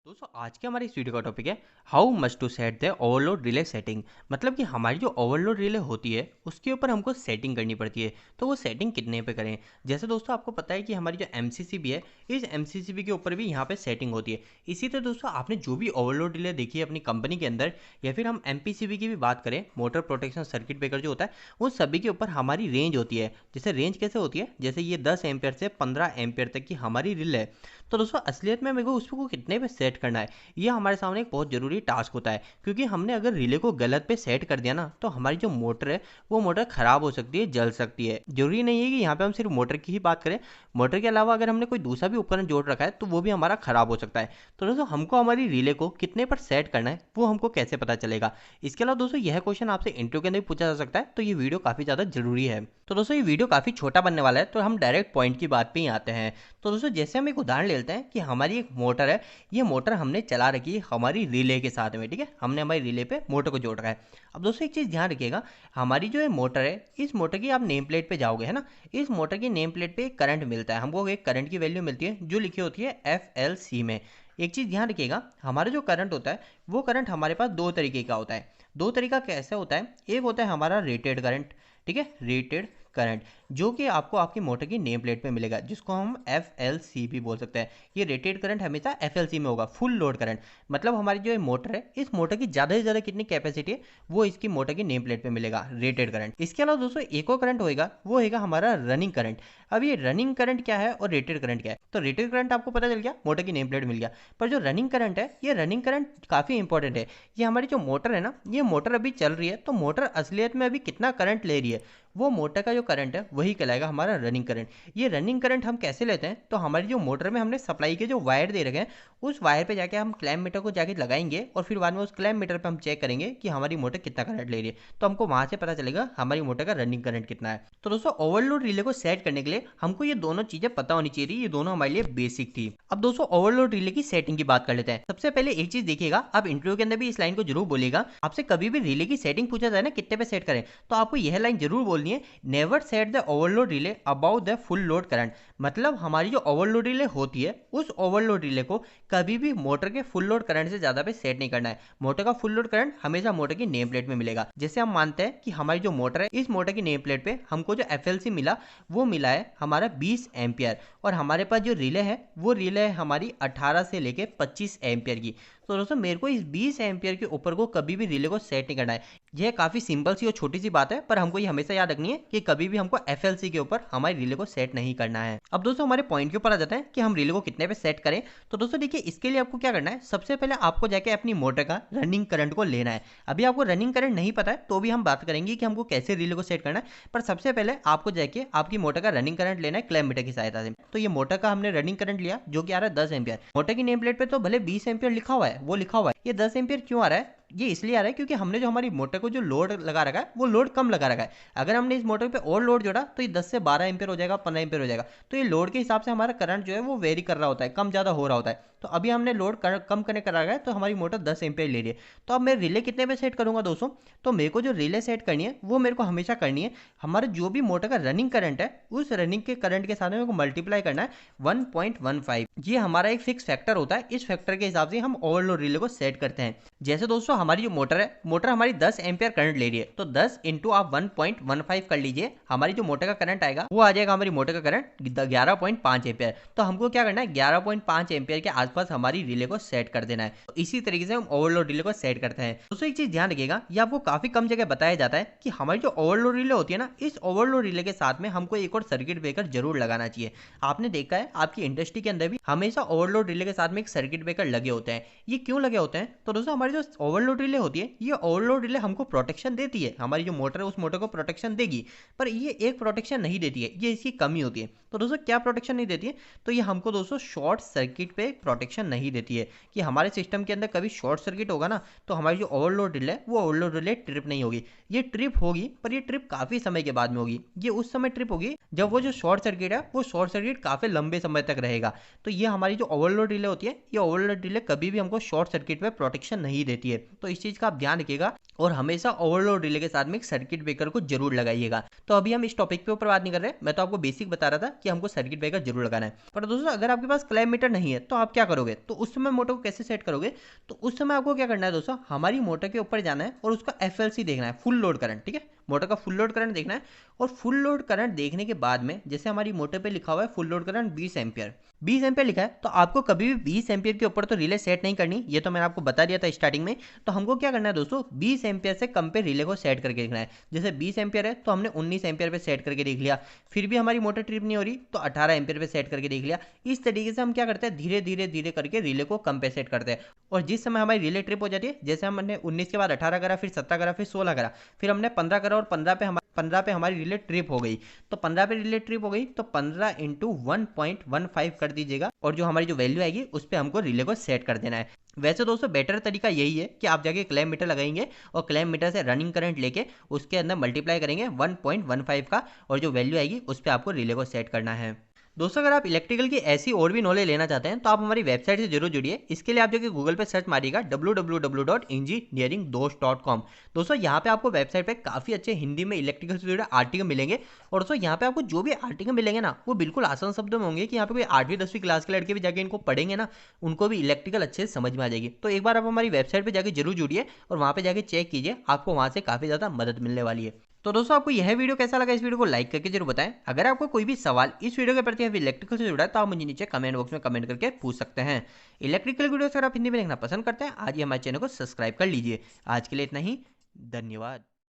दोस्तों आज के हमारे इस वीडियो का टॉपिक है how much to set the overload relay setting. मतलब कि हमारी जो ओवरलोड रिले होती है उसके ऊपर हमको सेटिंग करनी पड़ती है। तो वो सेटिंग कितने पे करें? जैसे दोस्तों आपको पता है कि हमारी जो एमसीसीबी है, इस एमसीसीबी के ऊपर भी यहाँ पे सेटिंग होती है। इसी तरह दोस्तों आपने जो भी ओवरलोड रिले देखी है अपनी कंपनी के अंदर, या फिर हम एमपीसीबी की भी बात करें, मोटर प्रोटेक्शन सर्किट ब्रेकर जो होता है, उन सभी के ऊपर हमारी रेंज होती है। जैसे रेंज कैसे होती है, जैसे ये 10 एम्पियर से 15 एम्पियर तक की हमारी रिले है। तो दोस्तों असलियत में मेरे को उसको कितने पे सेट करना है, ये हमारे सामने एक बहुत ज़रूरी टास्क होता है। क्योंकि हमने अगर रिले को गलत पे सेट कर दिया ना, तो हमारी जो मोटर है वो मोटर ख़राब हो सकती है, जल सकती है। ज़रूरी नहीं है कि यहाँ पे हम सिर्फ मोटर की ही बात करें, मोटर के अलावा अगर हमने कोई दूसरा भी उपकरण जोड़ रखा है तो वो भी हमारा ख़राब हो सकता है। तो दोस्तों हमको हमारी रिले को कितने पर सेट करना है वो हमको कैसे पता चलेगा? इसके अलावा दोस्तों यह क्वेश्चन आपसे इंटरव्यू के अंदर भी पूछा जा सकता है, तो ये वीडियो काफ़ी ज़्यादा जरूरी है। तो दोस्तों ये वीडियो काफ़ी छोटा बनने वाला है, तो हम डायरेक्ट पॉइंट की बात पे ही आते हैं। तो दोस्तों जैसे हम एक उदाहरण लेते हैं कि हमारी एक मोटर है, ये मोटर हमने चला रखी है हमारी रिले के साथ में, ठीक है, हमने हमारी रिले पे मोटर को जोड़ रखा है। अब दोस्तों एक चीज़ ध्यान रखिएगा, हमारी जो ये मोटर है, इस मोटर की आप नेम प्लेट पे जाओगे, है ना, इस मोटर की नेम प्लेट पे एक करंट मिलता है, हमको एक करंट की वैल्यू मिलती है जो लिखी होती है FLC में। एक चीज़ ध्यान रखिएगा, हमारा जो करंट होता है वो करंट हमारे पास दो तरीके का होता है। दो तरीका कैसे होता है? एक होता है हमारा रेटेड करंट, ठीक है, रेटेड करंट, जो कि आपको आपकी मोटर की नेम प्लेट पे मिलेगा, जिसको हम FLC भी बोल सकते हैं। ये रेटेड करंट हमेशा FLC में होगा, फुल लोड करंट। मतलब हमारी जो ये मोटर है, इस मोटर की ज़्यादा से ज़्यादा कितनी कैपेसिटी है वो इसकी मोटर की नेम प्लेट पे मिलेगा, रेटेड करंट। इसके अलावा दोस्तों एक और करंट होएगा, वो होगा हमारा रनिंग करंट। अब ये रनिंग करंट क्या है और रेटेड करंट क्या है? तो रेटेड करंट आपको पता चल गया, मोटर की नेम प्लेट मिल गया। पर जो रनिंग करंट है, ये रनिंग करंट काफ़ी इंपॉर्टेंट है। ये हमारी जो मोटर है ना, ये मोटर अभी चल रही है, तो मोटर असलियत में अभी कितना करंट ले रही है, वो मोटर का जो करंट है वही कहलाएगा हमारा रनिंग करंट। ये रनिंग करंट हम कैसे लेते हैं? तो हमारी जो मोटर में हमने सप्लाई के जो वायर दे रखे हैं, उस वायर पे जाके हम क्लैम्प मीटर को जाके लगाएंगे, और फिर बाद में उस क्लैम्प मीटर पे हम चेक करेंगे कि हमारी मोटर कितना करंट ले रही है। तो हमको वहां से पता चलेगा हमारी मोटर का रनिंग करंट कितना है। तो दोस्तों ओवरलोड रिले को सेट करने के लिए हमको ये दोनों चीजें पता होनी चाहिए, ये दोनों हमारे लिए बेसिक थी। अब दोस्तों ओवरलोड रिले की सेटिंग की बात कर लेते हैं। सबसे पहले एक चीज देखिएगा, आप इंटरव्यू के अंदर भी इस लाइन को जरूर बोलिएगा, आपसे कभी भी रिले की सेटिंग पूछा जाए ना कितने पे सेट करें, तो आपको यह लाइन जरूर बोलनी है, never set the overload relay about the full load current. मतलब हमारी जो ओवरलोड रिले होती है, उस ओवरलोड रिले को कभी भी मोटर के फुल लोड करंट से ज्यादा पे सेट नहीं करना है। मोटर का फुल लोड करंट हमेशा मोटर की नेम प्लेट में मिलेगा। जैसे हम मानते हैं कि हमारी जो मोटर है, इस मोटर की नेम प्लेट पे हमको जो FLC मिला, वो मिला है हमारा 20 एम्पियर, और हमारे पास जो रिले है वो रिले है हमारी 18 से लेके 25 एम्पियर की। तो दोस्तों मेरे को इस 20 एम्पियर के ऊपर को कभी भी रिले को सेट नहीं करना है। यह काफी सिंपल सी और छोटी सी बात है, पर हमको ये हमेशा याद रखनी है कि कभी भी हमको FLC के ऊपर हमारी रिले को सेट नहीं करना है। अब दोस्तों हमारे पॉइंट के ऊपर आ जाते हैं कि हम रिले को कितने पे सेट करें। तो दोस्तों देखिए, इसके लिए आपको क्या करना है, सबसे पहले आपको जाके अपनी मोटर का रनिंग करंट को लेना है। अभी आपको रनिंग करंट नहीं पता है तो भी हम बात करेंगे कि हमको कैसे रिले को सेट करना है, पर सबसे पहले आपको जाके आपकी मोटर का रनिंग करंट लेना है क्लैम्प मीटर की सहायता से। तो ये मोटर का हमने रनिंग करंट लिया, जो कि आ रहा है 10 एम्पियर। मोटर की नेम प्लेट पे तो भले 20 एम्पियर लिखा हुआ है, वो लिखा हुआ है, ये 10 एम्पियर क्यों आ रहा है? ये इसलिए आ रहा है क्योंकि हमने जो हमारी मोटर को जो लोड लगा रखा है वो लोड कम लगा रखा है। अगर हमने इस मोटर पे और लोड जोड़ा तो ये 10 से 12 एम्पियर हो जाएगा, 15 एम्पियर हो जाएगा। तो ये लोड के हिसाब से हमारा करंट जो है वो वेरी कर रहा होता है, कम ज़्यादा हो रहा होता है। तो अभी हमने लोड कम करने करा रखा है, तो हमारी मोटर 10 एम्पियर ले रही है। तो अब मैं रिले कितने पे सेट करूंगा दोस्तों? तो मेरे को जो रिले सेट करनी है वो मेरे को हमेशा करनी है, हमारा जो भी मोटर का रनिंग करंट है, उस रनिंग के करंट के साथ मेरे को मल्टीप्लाई करना है 1.15। ये हमारा एक फिक्स फैक्टर होता है, इस फैक्टर के हिसाब से हम ओवरलोड रिले को सेट करते हैं। जैसे दोस्तों हमारी जो मोटर है, मोटर हमारी 10 एम्पियर करंट ले रही है, तो 10 इंटू आप 1.15 कर लीजिए, हमारी जो मोटर का करंट आएगा वो आ जाएगा हमारी मोटर का करंट 11.5 एम्पियर। तो हमको क्या करना है, 11.5 एम्पियर के आसपास हमारी रिले को सेट कर देना है। तो इसी तरीके से हम ओवरलोड रिले को सेट करते हैं। दोस्तों एक चीज ध्यान रखिएगा, ये आपको काफी कम जगह बताया जाता है कि हमारी जो ओवरलोड रिले होती है ना, इस ओवरलोड रिले के साथ में हमको एक और सर्किट ब्रेकर जरूर लगाना चाहिए। आपने देखा है आपकी इंडस्ट्री के अंदर भी हमेशा ओवरलोड रिले के साथ में एक सर्किट ब्रेकर लगे होते हैं। ये क्यों लगे होते हैं? तो दोस्तों हमारी जो ओवरलोड रिले होती है, ये ओवरलोड रिले हमको प्रोटेक्शन देती है, हमारी जो मोटर है उस मोटर को प्रोटेक्शन देगी, पर ये एक प्रोटेक्शन नहीं देती है, ये इसकी कमी होती है। तो दोस्तों क्या प्रोटेक्शन नहीं देती है? तो ये हमको दोस्तों शॉर्ट सर्किट पे प्रोटेक्शन नहीं देती है, कि हमारे सिस्टम के अंदर कभी शॉर्ट सर्किट होगा ना, तो हमारी जो ओवरलोड रिले है वो ओवरलोड रिले ट्रिप नहीं होगी। ये ट्रिप होगी, पर ये ट्रिप काफी समय के बाद में होगी। ये उस समय ट्रिप होगी जब वो जो शॉर्ट सर्किट है वो शॉर्ट सर्किट काफी लंबे समय तक रहेगा। तो ये हमारी जो ओवरलोड रिले होती है, ये ओवरलोड रिले कभी भी हमको शॉर्ट सर्किट पे प्रोटेक्शन नहीं देती है। तो इस चीज का आप ध्यान रखिएगा, और हमेशा ओवरलोड रिले के साथ में एक सर्किट ब्रेकर को जरूर लगाइएगा। तो अभी हम इस टॉपिक पे ऊपर बात नहीं कर रहे, मैं तो आपको बेसिक बता रहा था कि हमको सर्किट ब्रेकर जरूर लगाना है। पर दोस्तों अगर आपके पास क्लैम्प मीटर नहीं है तो आप क्या करोगे तो उस समय मोटर को कैसे सेट करोगे, तो उस समय आपको क्या करना है दोस्तों, हमारी मोटर के ऊपर जाना है और उसका FLC देखना है, फुल लोड करंट। ठीक है, मोटर का फुल लोड करंट देखना है और फुल लोड करंट देखने के बाद में जैसे हमारी मोटर पे लिखा हुआ है full load current 20 ampere, 20 ampere लिखा है, तो आपको कभी भी 20 एम्पियर के ऊपर तो रिले सेट नहीं करनी, ये तो मैंने आपको बता दिया था स्टार्टिंग में। तो हमको क्या करना है दोस्तों, 20 एम्पियर से कम पे रिले को सेट करके देखना है। जैसे 20 एम्पियर है तो हमने 19 एम्पियर पे सेट करके देख लिया, फिर भी हमारी मोटर ट्रिप नहीं हो रही तो 18 एम्पियर पे सेट करके देख लिया। इस तरीके से हम क्या करते हैं, धीरे धीरे धीरे करके रिले को कम पे सेट करते हैं। और जिस समय हमारी रिले ट्रिप हो जाती है, जैसे हमने 19 के बाद 18 करा, फिर 17 करा, फिर 16 करा, फिर हमने 15 करा और 15 पे हमारी रिले ट्रिप हो गई, तो 15 पे रिले ट्रिप हो गई तो 15 इंटू 1.15 कर दीजिएगा और जो हमारी जो वैल्यू आएगी उस पर हमको रिले को सेट कर देना है। वैसे दोस्तों बेटर तरीका यही है कि आप जाके क्लैम्प मीटर लगाएंगे और क्लैम्प मीटर से रनिंग करंट लेके उसके अंदर मल्टीप्लाई करेंगे 1.15 का और जो वैल्यू आएगी उस पर आपको रिले को सेट करना है। दोस्तों अगर आप इलेक्ट्रिकल की ऐसी और भी नॉलेज लेना चाहते हैं तो आप हमारी वेबसाइट से जरूर जुड़िए। इसके लिए आप जाके गूगल पे सर्च मारिएगा www.engineeringdost.com। दोस्तों यहाँ पे आपको वेबसाइट पे काफ़ी अच्छे हिंदी में इलेक्ट्रिकल से जुड़े आर्टिकल मिलेंगे और दोस्तों यहाँ पे आपको जो भी आर्टिकल मिलेंगे ना वो बिल्कुल आसान शब्दों में होंगे कि यहाँ पे कोई 8वीं 10वीं क्लास के लड़के भी जाके इनको पढ़ेंगे ना, उनको भी इलेक्ट्रिकल अच्छे से समझ में आ जाएगी। तो एक बार आप हमारी वेबसाइट पर जाके जरूर जुड़िए और वहाँ पे जाके चेक कीजिए, आपको वहाँ से काफ़ी ज़्यादा मदद मिलने वाली है। तो दोस्तों आपको यह वीडियो कैसा लगा, इस वीडियो को लाइक करके जरूर बताएं। अगर आपको कोई भी सवाल इस वीडियो के प्रति इलेक्ट्रिकल से जुड़ा है तो आप मुझे नीचे कमेंट बॉक्स में कमेंट करके पूछ सकते हैं। इलेक्ट्रिकल वीडियो अगर आप हिंदी में देखना पसंद करते हैं, आज ही हमारे चैनल को सब्सक्राइब कर लीजिए। आज के लिए इतना ही, धन्यवाद।